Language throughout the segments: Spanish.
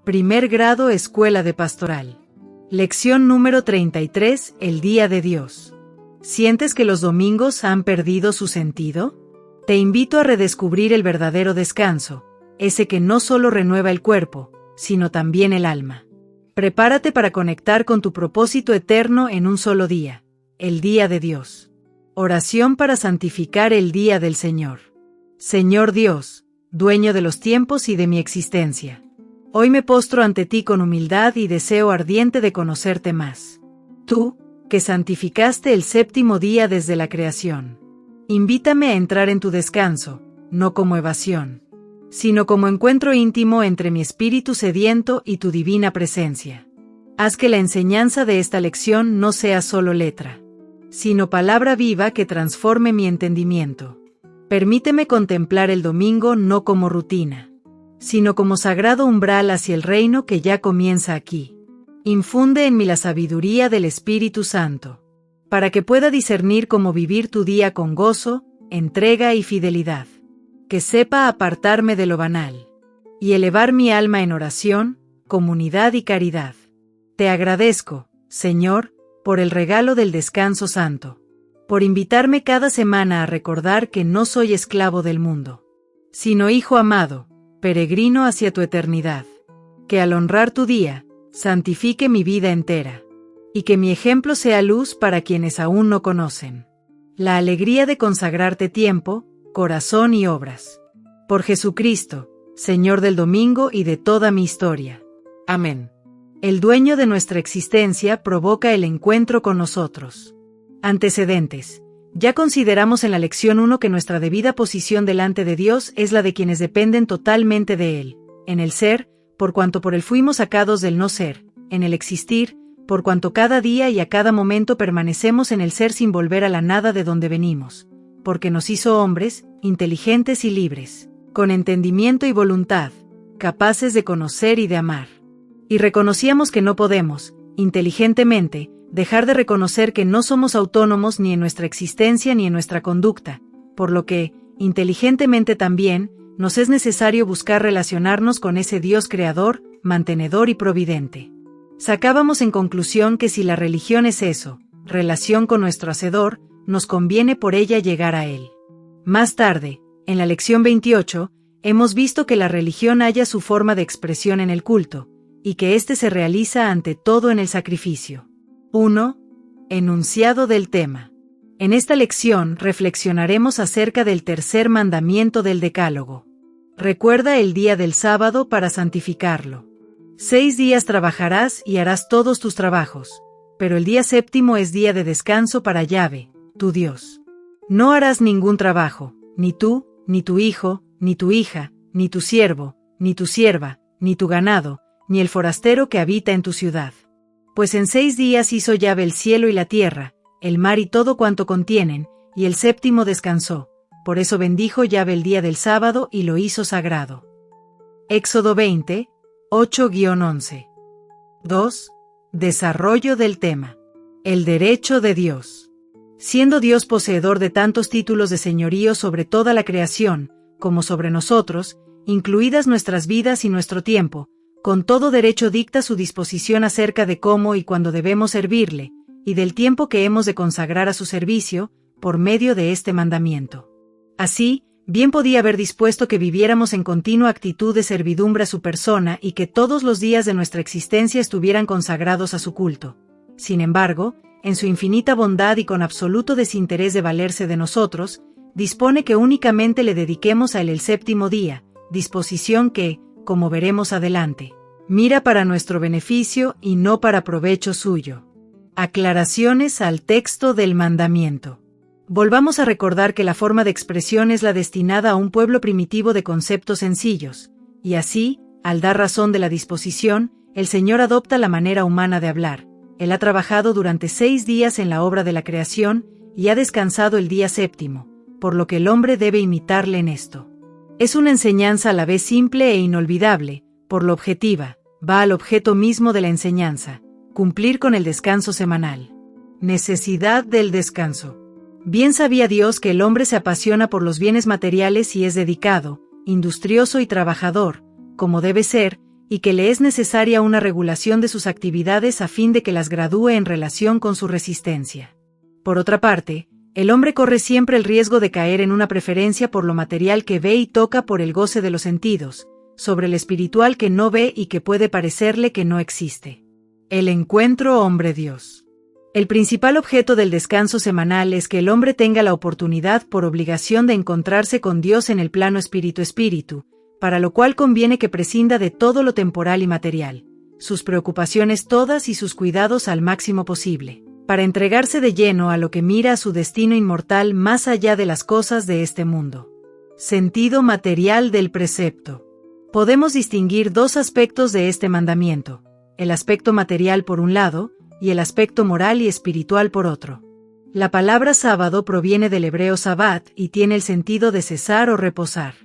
Primer grado Escuela de Pastoral. Lección número 33, el Día de Dios. ¿Sientes que los domingos han perdido su sentido? Te invito a redescubrir el verdadero descanso, ese que no solo renueva el cuerpo, sino también el alma. Prepárate para conectar con tu propósito eterno en un solo día, el Día de Dios. Oración para santificar el Día del Señor. Señor Dios, dueño de los tiempos y de mi existencia. Hoy me postro ante ti con humildad y deseo ardiente de conocerte más. Tú, que santificaste el séptimo día desde la creación. Invítame a entrar en tu descanso, no como evasión, sino como encuentro íntimo entre mi espíritu sediento y tu divina presencia. Haz que la enseñanza de esta lección no sea solo letra, sino palabra viva que transforme mi entendimiento. Permíteme contemplar el domingo no como rutina, sino como sagrado umbral hacia el reino que ya comienza aquí. Infunde en mí la sabiduría del Espíritu Santo, para que pueda discernir cómo vivir tu día con gozo, entrega y fidelidad. Que sepa apartarme de lo banal, y elevar mi alma en oración, comunidad y caridad. Te agradezco, Señor, por el regalo del descanso santo, por invitarme cada semana a recordar que no soy esclavo del mundo, sino hijo amado, peregrino hacia tu eternidad. Que al honrar tu día, santifique mi vida entera, y que mi ejemplo sea luz para quienes aún no conocen la alegría de consagrarte tiempo, corazón y obras. Por Jesucristo, Señor del domingo y de toda mi historia. Amén. El dueño de nuestra existencia provoca el encuentro con nosotros. Antecedentes. Ya consideramos en la lección 1 que nuestra debida posición delante de Dios es la de quienes dependen totalmente de Él, en el ser, por cuanto por Él fuimos sacados del no ser, en el existir, por cuanto cada día y a cada momento permanecemos en el ser sin volver a la nada de donde venimos, porque nos hizo hombres, inteligentes y libres, con entendimiento y voluntad, capaces de conocer y de amar. Y reconocíamos que no podemos, inteligentemente, dejar de reconocer que no somos autónomos ni en nuestra existencia ni en nuestra conducta, por lo que, inteligentemente también, nos es necesario buscar relacionarnos con ese Dios creador, mantenedor y providente. Sacábamos en conclusión que si la religión es eso, relación con nuestro Hacedor, nos conviene por ella llegar a Él. Más tarde, en la lección 28, hemos visto que la religión halla su forma de expresión en el culto, y que éste se realiza ante todo en el sacrificio. 1. Enunciado del tema. En esta lección reflexionaremos acerca del tercer mandamiento del Decálogo. Recuerda el día del sábado para santificarlo. 6 días trabajarás y harás todos tus trabajos, pero el día séptimo es día de descanso para Yahvé, tu Dios. No harás ningún trabajo, ni tú, ni tu hijo, ni tu hija, ni tu siervo, ni tu sierva, ni tu ganado, ni el forastero que habita en tu ciudad. Pues en 6 días hizo Yahvé el cielo y la tierra, el mar y todo cuanto contienen, y el séptimo descansó. Por eso bendijo Yahvé el día del sábado y lo hizo sagrado. Éxodo 20, 8-11. 2. Desarrollo del tema. El derecho de Dios. Siendo Dios poseedor de tantos títulos de señorío sobre toda la creación, como sobre nosotros, incluidas nuestras vidas y nuestro tiempo, con todo derecho dicta su disposición acerca de cómo y cuándo debemos servirle, y del tiempo que hemos de consagrar a su servicio, por medio de este mandamiento. Así, bien podía haber dispuesto que viviéramos en continua actitud de servidumbre a su persona y que todos los días de nuestra existencia estuvieran consagrados a su culto. Sin embargo, en su infinita bondad y con absoluto desinterés de valerse de nosotros, dispone que únicamente le dediquemos a él el séptimo día, disposición que, como veremos adelante, mira para nuestro beneficio y no para provecho suyo. Aclaraciones al texto del mandamiento. Volvamos a recordar que la forma de expresión es la destinada a un pueblo primitivo de conceptos sencillos, y así, al dar razón de la disposición, el Señor adopta la manera humana de hablar. Él ha trabajado durante 6 días en la obra de la creación, y ha descansado el día séptimo, por lo que el hombre debe imitarle en esto. Es una enseñanza a la vez simple e inolvidable, por lo objetiva, va al objeto mismo de la enseñanza, cumplir con el descanso semanal. Necesidad del descanso. Bien sabía Dios que el hombre se apasiona por los bienes materiales y es dedicado, industrioso y trabajador, como debe ser, y que le es necesaria una regulación de sus actividades a fin de que las gradúe en relación con su resistencia. Por otra parte, el hombre corre siempre el riesgo de caer en una preferencia por lo material que ve y toca por el goce de los sentidos, sobre el espiritual que no ve y que puede parecerle que no existe. El encuentro hombre-Dios. El principal objeto del descanso semanal es que el hombre tenga la oportunidad por obligación de encontrarse con Dios en el plano espíritu-espíritu, para lo cual conviene que prescinda de todo lo temporal y material, sus preocupaciones todas y sus cuidados al máximo posible, para entregarse de lleno a lo que mira a su destino inmortal más allá de las cosas de este mundo. Sentido material del precepto. Podemos distinguir dos aspectos de este mandamiento, el aspecto material por un lado, y el aspecto moral y espiritual por otro. La palabra sábado proviene del hebreo sabbat y tiene el sentido de cesar o reposar.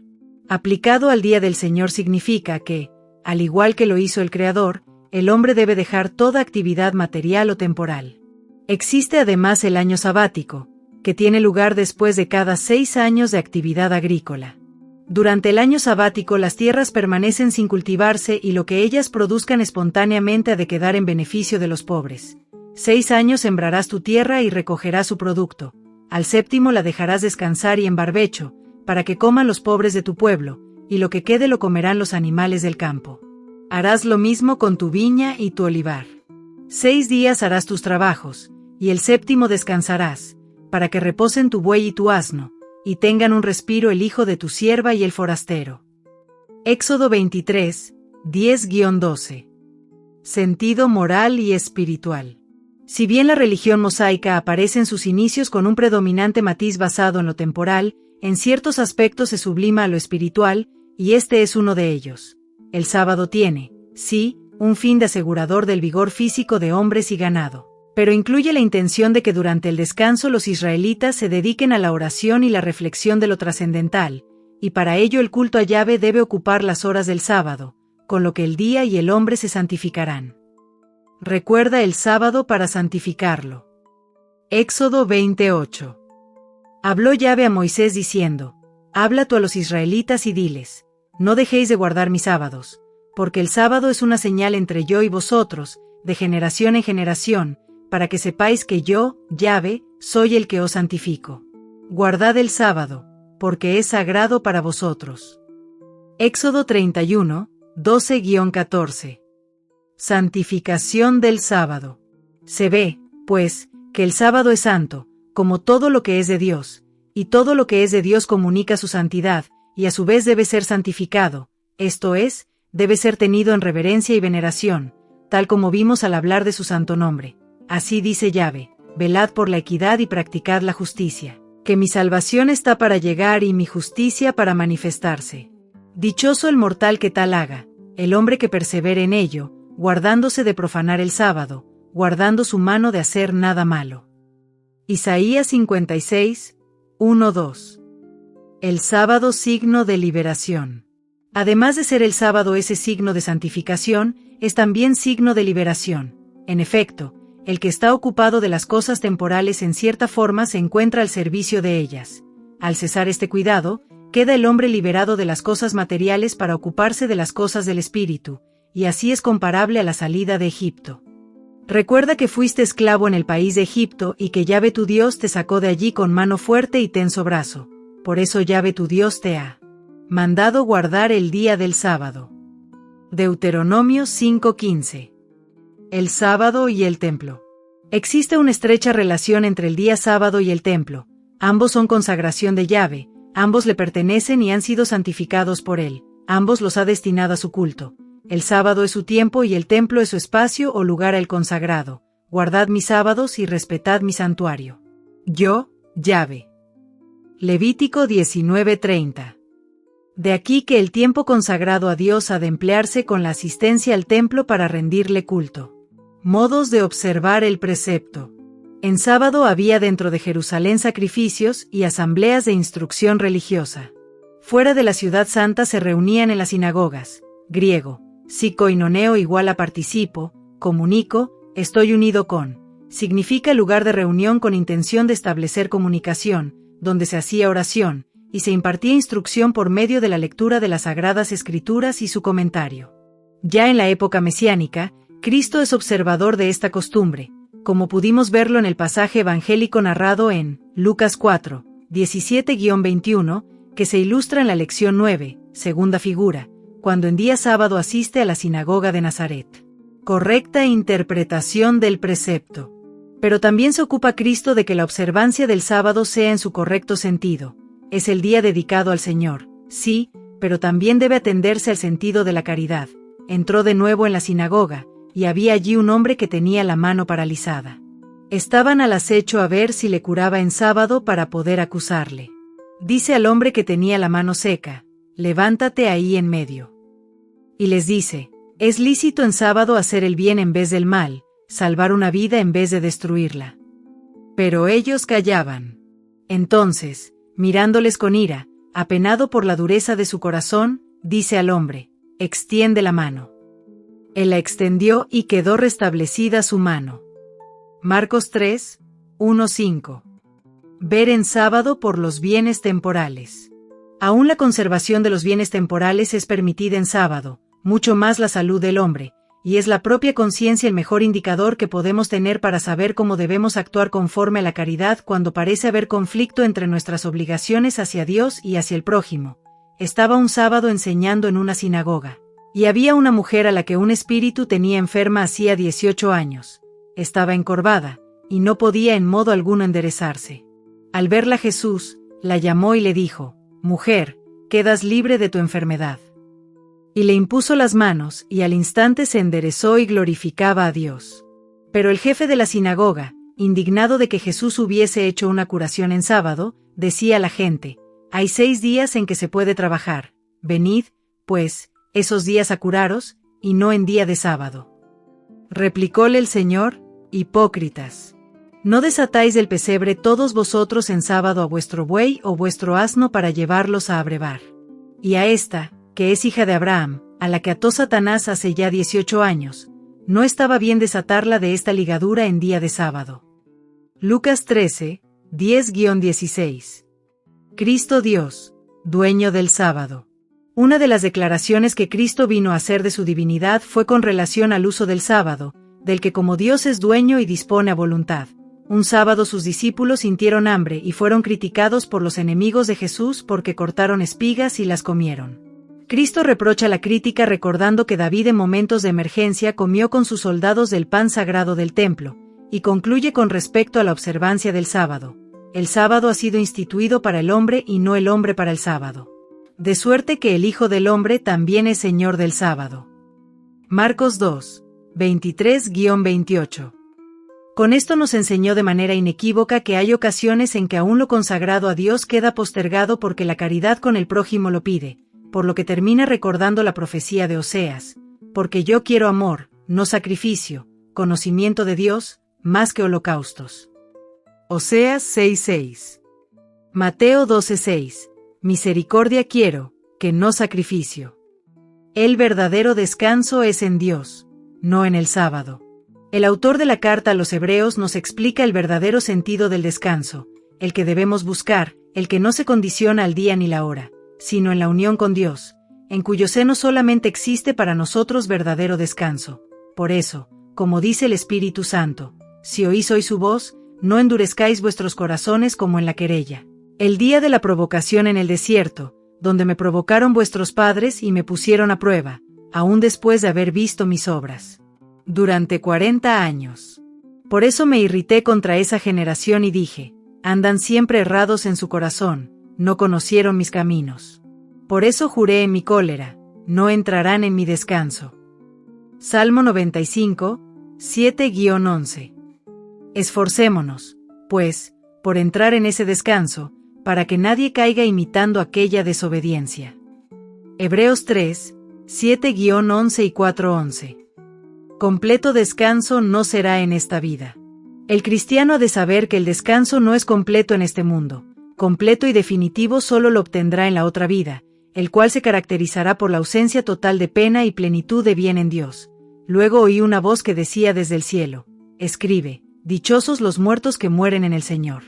Aplicado al día del Señor significa que, al igual que lo hizo el Creador, el hombre debe dejar toda actividad material o temporal. Existe además el año sabático, que tiene lugar después de cada 6 años de actividad agrícola. Durante el año sabático las tierras permanecen sin cultivarse y lo que ellas produzcan espontáneamente ha de quedar en beneficio de los pobres. 6 años sembrarás tu tierra y recogerás su producto. Al 7º la dejarás descansar y en barbecho, para que coman los pobres de tu pueblo, y lo que quede lo comerán los animales del campo. Harás lo mismo con tu viña y tu olivar. 6 días harás tus trabajos, y el 7º descansarás, para que reposen tu buey y tu asno, y tengan un respiro el hijo de tu sierva y el forastero. Éxodo 23, 10-12. Sentido moral y espiritual. Si bien la religión mosaica aparece en sus inicios con un predominante matiz basado en lo temporal, en ciertos aspectos se sublima a lo espiritual, y este es uno de ellos. El sábado tiene, sí, un fin de asegurador del vigor físico de hombres y ganado, pero incluye la intención de que durante el descanso los israelitas se dediquen a la oración y la reflexión de lo trascendental, y para ello el culto a Yahvé debe ocupar las horas del sábado, con lo que el día y el hombre se santificarán. Recuerda el sábado para santificarlo. Éxodo 28. Habló Yahvé a Moisés diciendo: Habla tú a los israelitas y diles: No dejéis de guardar mis sábados, porque el sábado es una señal entre yo y vosotros, de generación en generación, para que sepáis que yo, Yahvé, soy el que os santifico. Guardad el sábado, porque es sagrado para vosotros. Éxodo 31, 12-14. Santificación del sábado. Se ve, pues, que el sábado es santo, como todo lo que es de Dios, y todo lo que es de Dios comunica su santidad, y a su vez debe ser santificado, esto es, debe ser tenido en reverencia y veneración, tal como vimos al hablar de su santo nombre. Así dice Yahvé: velad por la equidad y practicad la justicia, que mi salvación está para llegar y mi justicia para manifestarse. Dichoso el mortal que tal haga, el hombre que persevere en ello, guardándose de profanar el sábado, guardando su mano de hacer nada malo. Isaías 56, 1-2. El sábado signo de liberación. Además de ser el sábado ese signo de santificación, es también signo de liberación. En efecto, el que está ocupado de las cosas temporales en cierta forma se encuentra al servicio de ellas. Al cesar este cuidado, queda el hombre liberado de las cosas materiales para ocuparse de las cosas del espíritu, y así es comparable a la salida de Egipto. Recuerda que fuiste esclavo en el país de Egipto y que Yahvé tu Dios te sacó de allí con mano fuerte y tenso brazo. Por eso Yahvé tu Dios te ha mandado guardar el día del sábado. Deuteronomio 5:15. El sábado y el templo. Existe una estrecha relación entre el día sábado y el templo. Ambos son consagración de Yahvé, ambos le pertenecen y han sido santificados por él, ambos los ha destinado a su culto. El sábado es su tiempo y el templo es su espacio o lugar al consagrado. Guardad mis sábados y respetad mi santuario. Yo, Yahvé. Levítico 19:30. De aquí que el tiempo consagrado a Dios ha de emplearse con la asistencia al templo para rendirle culto. Modos de observar el precepto. En sábado había dentro de Jerusalén sacrificios y asambleas de instrucción religiosa. Fuera de la ciudad santa se reunían en las sinagogas. Griego: psicoinoneo igual a participo, comunico, estoy unido con. Significa lugar de reunión con intención de establecer comunicación, donde se hacía oración, y se impartía instrucción por medio de la lectura de las Sagradas Escrituras y su comentario. Ya en la época mesiánica, Cristo es observador de esta costumbre, como pudimos verlo en el pasaje evangélico narrado en Lucas 4, 17-21, que se ilustra en la lección 9, segunda figura, cuando en día sábado asiste a la sinagoga de Nazaret. Correcta interpretación del precepto. Pero también se ocupa Cristo de que la observancia del sábado sea en su correcto sentido. Es el día dedicado al Señor, sí, pero también debe atenderse al sentido de la caridad. Entró de nuevo en la sinagoga, y había allí un hombre que tenía la mano paralizada. Estaban al acecho a ver si le curaba en sábado para poder acusarle. Dice al hombre que tenía la mano seca, levántate ahí en medio. Y les dice, es lícito en sábado hacer el bien en vez del mal, salvar una vida en vez de destruirla. Pero ellos callaban. Entonces, mirándoles con ira, apenado por la dureza de su corazón, dice al hombre, extiende la mano. Él la extendió y quedó restablecida su mano. Marcos 3, 1-5. Ver en sábado por los bienes temporales. Aún la conservación de los bienes temporales es permitida en sábado, mucho más la salud del hombre, y es la propia conciencia el mejor indicador que podemos tener para saber cómo debemos actuar conforme a la caridad cuando parece haber conflicto entre nuestras obligaciones hacia Dios y hacia el prójimo. Estaba un sábado enseñando en una sinagoga, y había una mujer a la que un espíritu tenía enferma hacía 18 años. Estaba encorvada, y no podía en modo alguno enderezarse. Al verla Jesús, la llamó y le dijo, mujer, quedas libre de tu enfermedad. Y le impuso las manos, y al instante se enderezó y glorificaba a Dios. Pero el jefe de la sinagoga, indignado de que Jesús hubiese hecho una curación en sábado, decía a la gente, hay 6 días en que se puede trabajar, venid, pues, esos días a curaros, y no en día de sábado. Replicóle el Señor, hipócritas. ¿No desatáis del pesebre todos vosotros en sábado a vuestro buey o vuestro asno para llevarlos a abrevar? Y a esta, que es hija de Abraham, a la que ató Satanás hace ya 18 años, no estaba bien desatarla de esta ligadura en día de sábado. Lucas 13, 10-16. Cristo Dios, dueño del sábado. Una de las declaraciones que Cristo vino a hacer de su divinidad fue con relación al uso del sábado, del que como Dios es dueño y dispone a voluntad. Un sábado sus discípulos sintieron hambre y fueron criticados por los enemigos de Jesús porque cortaron espigas y las comieron. Cristo reprocha la crítica recordando que David en momentos de emergencia comió con sus soldados del pan sagrado del templo, y concluye con respecto a la observancia del sábado. El sábado ha sido instituido para el hombre y no el hombre para el sábado. De suerte que el Hijo del Hombre también es Señor del sábado. Marcos 2, 23-28. Con esto nos enseñó de manera inequívoca que hay ocasiones en que aún lo consagrado a Dios queda postergado porque la caridad con el prójimo lo pide, por lo que termina recordando la profecía de Oseas, porque yo quiero amor, no sacrificio, conocimiento de Dios, más que holocaustos. Oseas 6:6. Mateo 12:6. Misericordia quiero, que no sacrificio. El verdadero descanso es en Dios, no en el sábado. El autor de la carta a los Hebreos nos explica el verdadero sentido del descanso, el que debemos buscar, el que no se condiciona al día ni la hora, sino en la unión con Dios, en cuyo seno solamente existe para nosotros verdadero descanso. Por eso, como dice el Espíritu Santo, si oís hoy su voz, no endurezcáis vuestros corazones como en la querella. El día de la provocación en el desierto, donde me provocaron vuestros padres y me pusieron a prueba, aún después de haber visto mis obras. Durante 40 años. Por eso me irrité contra esa generación y dije, andan siempre errados en su corazón, no conocieron mis caminos. Por eso juré en mi cólera, no entrarán en mi descanso. Salmo 95, 7-11. Esforcémonos, pues, por entrar en ese descanso, para que nadie caiga imitando aquella desobediencia. Hebreos 3, 7-11 y 4:11. Completo descanso no será en esta vida. El cristiano ha de saber que el descanso no es completo en este mundo, completo y definitivo solo lo obtendrá en la otra vida, el cual se caracterizará por la ausencia total de pena y plenitud de bien en Dios. Luego oí una voz que decía desde el cielo, escribe, dichosos los muertos que mueren en el Señor.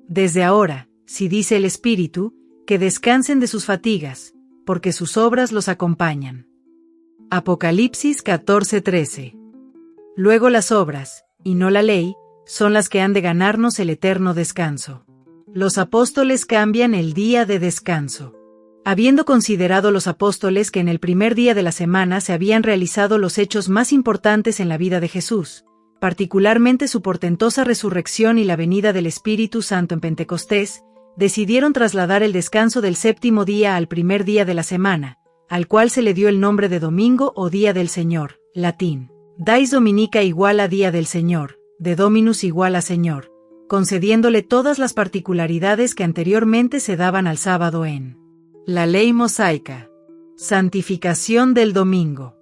Desde ahora, si dice el Espíritu, que descansen de sus fatigas, porque sus obras los acompañan. Apocalipsis 14:13. Luego las obras, y no la ley, son las que han de ganarnos el eterno descanso. Los apóstoles cambian el día de descanso. Habiendo considerado los apóstoles que en el primer día de la semana se habían realizado los hechos más importantes en la vida de Jesús, particularmente su portentosa resurrección y la venida del Espíritu Santo en Pentecostés, decidieron trasladar el descanso del séptimo día al primer día de la semana, al cual se le dio el nombre de domingo o día del Señor, latín. Dies Dominica igual a día del Señor, de Dominus igual a Señor, concediéndole todas las particularidades que anteriormente se daban al sábado en la ley mosaica. Santificación del domingo.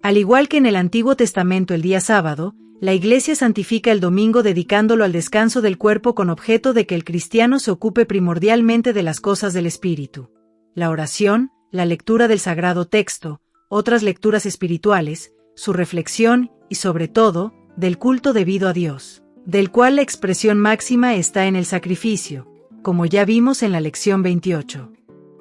Al igual que en el Antiguo Testamento el día sábado, la Iglesia santifica el domingo dedicándolo al descanso del cuerpo con objeto de que el cristiano se ocupe primordialmente de las cosas del Espíritu. La oración, la lectura del sagrado texto, otras lecturas espirituales, su reflexión y sobre todo, del culto debido a Dios, del cual la expresión máxima está en el sacrificio, como ya vimos en la lección 28.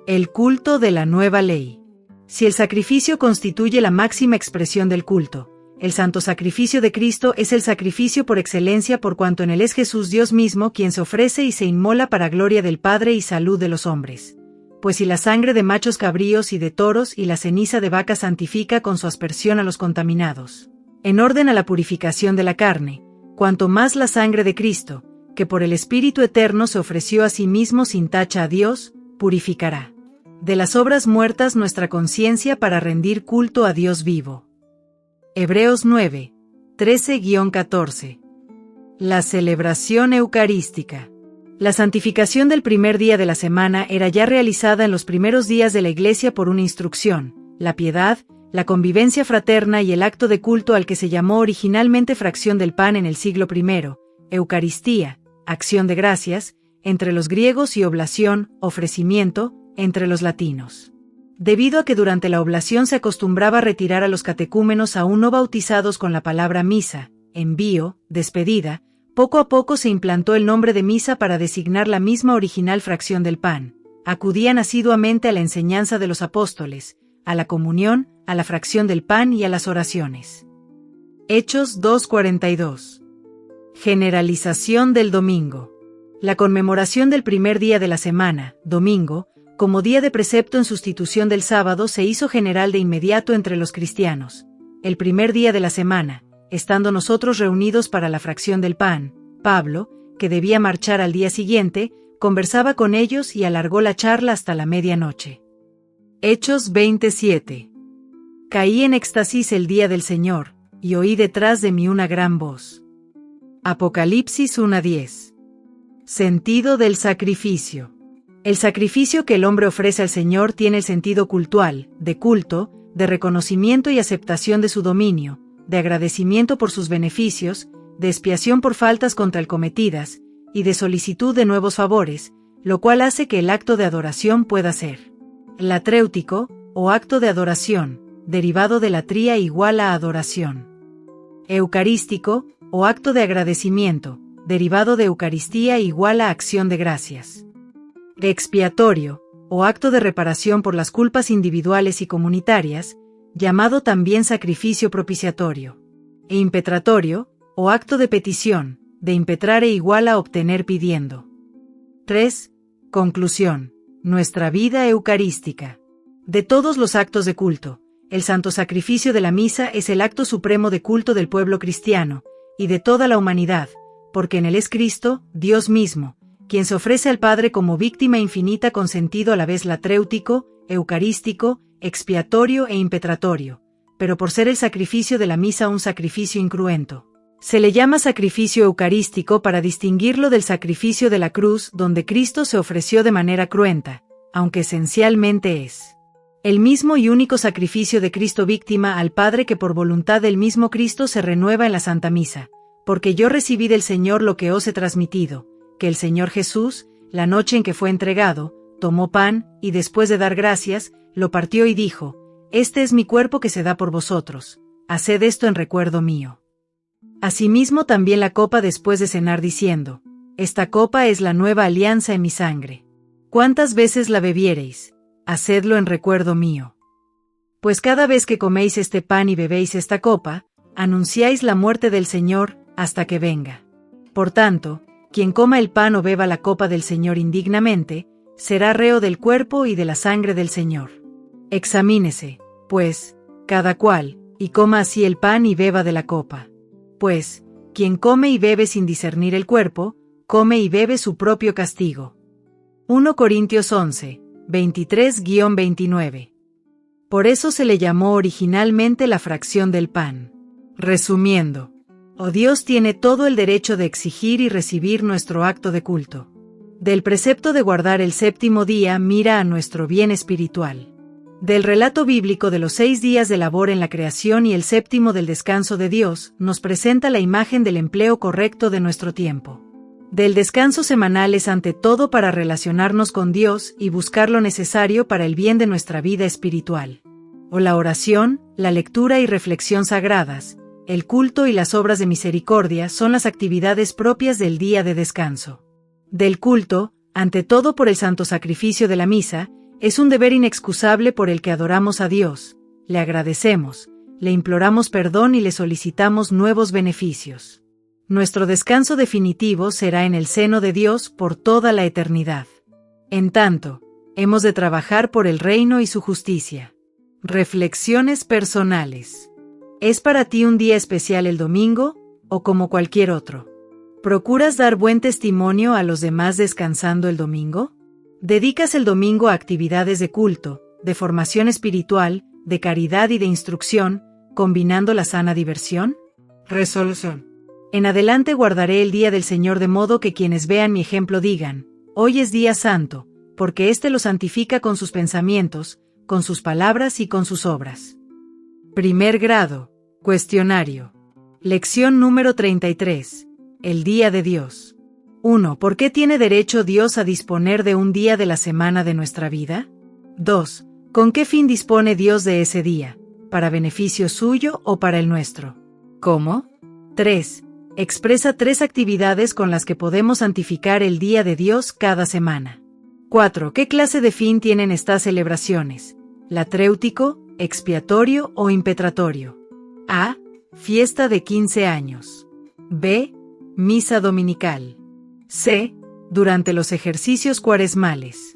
El culto de la nueva ley. Si el sacrificio constituye la máxima expresión del culto, el santo sacrificio de Cristo es el sacrificio por excelencia por cuanto en él es Jesús Dios mismo quien se ofrece y se inmola para gloria del Padre y salud de los hombres. Pues si la sangre de machos cabríos y de toros y la ceniza de vaca santifica con su aspersión a los contaminados, en orden a la purificación de la carne, cuanto más la sangre de Cristo, que por el Espíritu Eterno se ofreció a sí mismo sin tacha a Dios, purificará de las obras muertas nuestra conciencia para rendir culto a Dios vivo. Hebreos 9, 13-14. La celebración eucarística. La santificación del primer día de la semana era ya realizada en los primeros días de la Iglesia por una instrucción, la piedad, la convivencia fraterna y el acto de culto al que se llamó originalmente fracción del pan en el siglo I, Eucaristía, acción de gracias, entre los griegos y oblación, ofrecimiento, entre los latinos. Debido a que durante la oblación se acostumbraba a retirar a los catecúmenos aún no bautizados con la palabra misa, envío, despedida, poco a poco se implantó el nombre de misa para designar la misma original fracción del pan. Acudían asiduamente a la enseñanza de los apóstoles, a la comunión, a la fracción del pan y a las oraciones. Hechos 2:42. Generalización del domingo. La conmemoración del primer día de la semana, domingo, como día de precepto en sustitución del sábado se hizo general de inmediato entre los cristianos. El primer día de la semana, estando nosotros reunidos para la fracción del pan, Pablo, que debía marchar al día siguiente, conversaba con ellos y alargó la charla hasta la medianoche. Hechos 27. Caí en éxtasis el día del Señor, y oí detrás de mí una gran voz. Apocalipsis 1:10. Sentido del sacrificio. El sacrificio que el hombre ofrece al Señor tiene el sentido cultual, de culto, de reconocimiento y aceptación de su dominio, de agradecimiento por sus beneficios, de expiación por faltas contra él cometidas, y de solicitud de nuevos favores, lo cual hace que el acto de adoración pueda ser latréutico, o acto de adoración, derivado de latría igual a adoración. Eucarístico, o acto de agradecimiento, derivado de Eucaristía igual a acción de gracias. Expiatorio, o acto de reparación por las culpas individuales y comunitarias, llamado también sacrificio propiciatorio. E impetratorio, o acto de petición, de impetrare igual a obtener pidiendo. 3. Conclusión. Nuestra vida eucarística. De todos los actos de culto, el santo sacrificio de la misa es el acto supremo de culto del pueblo cristiano, y de toda la humanidad, porque en él es Cristo, Dios mismo, quien se ofrece al Padre como víctima infinita con sentido a la vez latréutico, eucarístico, expiatorio e impetratorio, pero por ser el sacrificio de la misa un sacrificio incruento. Se le llama sacrificio eucarístico para distinguirlo del sacrificio de la cruz donde Cristo se ofreció de manera cruenta, aunque esencialmente es el mismo y único sacrificio de Cristo víctima al Padre que por voluntad del mismo Cristo se renueva en la Santa Misa, porque yo recibí del Señor lo que os he transmitido, que el Señor Jesús, la noche en que fue entregado, tomó pan, y después de dar gracias, lo partió y dijo, «Este es mi cuerpo que se da por vosotros, haced esto en recuerdo mío». Asimismo también la copa después de cenar diciendo, «Esta copa es la nueva alianza en mi sangre. ¿Cuántas veces la bebiereis? Hacedlo en recuerdo mío». Pues cada vez que coméis este pan y bebéis esta copa, anunciáis la muerte del Señor hasta que venga. Por tanto, quien coma el pan o beba la copa del Señor indignamente, será reo del cuerpo y de la sangre del Señor. Examínese, pues, cada cual, y coma así el pan y beba de la copa. Pues, quien come y bebe sin discernir el cuerpo, come y bebe su propio castigo. 1 Corintios 11, 23-29. Por eso se le llamó originalmente la fracción del pan. Resumiendo, Dios tiene todo el derecho de exigir y recibir nuestro acto de culto. Del precepto de guardar el séptimo día mira a nuestro bien espiritual. Del relato bíblico de los 6 días de labor en la creación y el séptimo del descanso de Dios, nos presenta la imagen del empleo correcto de nuestro tiempo. Del descanso semanal es ante todo para relacionarnos con Dios y buscar lo necesario para el bien de nuestra vida espiritual. O la oración, la lectura y reflexión sagradas, el culto y las obras de misericordia son las actividades propias del día de descanso. Del culto, ante todo por el santo sacrificio de la misa, es un deber inexcusable por el que adoramos a Dios, le agradecemos, le imploramos perdón y le solicitamos nuevos beneficios. Nuestro descanso definitivo será en el seno de Dios por toda la eternidad. En tanto, hemos de trabajar por el reino y su justicia. Reflexiones personales. ¿Es para ti un día especial el domingo, o como cualquier otro? ¿Procuras dar buen testimonio a los demás descansando el domingo? ¿Dedicas el domingo a actividades de culto, de formación espiritual, de caridad y de instrucción, combinando la sana diversión? Resolución. En adelante guardaré el día del Señor de modo que quienes vean mi ejemplo digan, hoy es día santo, porque éste lo santifica con sus pensamientos, con sus palabras y con sus obras. Primer grado. Cuestionario. Lección número 33. El día de Dios. 1. ¿Por qué tiene derecho Dios a disponer de un día de la semana de nuestra vida? 2. ¿Con qué fin dispone Dios de ese día? ¿Para beneficio suyo o para el nuestro? ¿Cómo? 3. Expresa 3 actividades con las que podemos santificar el día de Dios cada semana. 4. ¿Qué clase de fin tienen estas celebraciones? ¿Latréutico, expiatorio o impetratorio? A. Fiesta de 15 años. B. Misa dominical. C. Durante los ejercicios cuaresmales.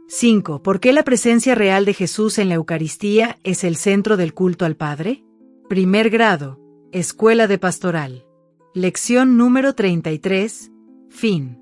5. ¿Por qué la presencia real de Jesús en la Eucaristía es el centro del culto al Padre? Primer grado. Escuela de Pastoral. Lección número 33. Fin.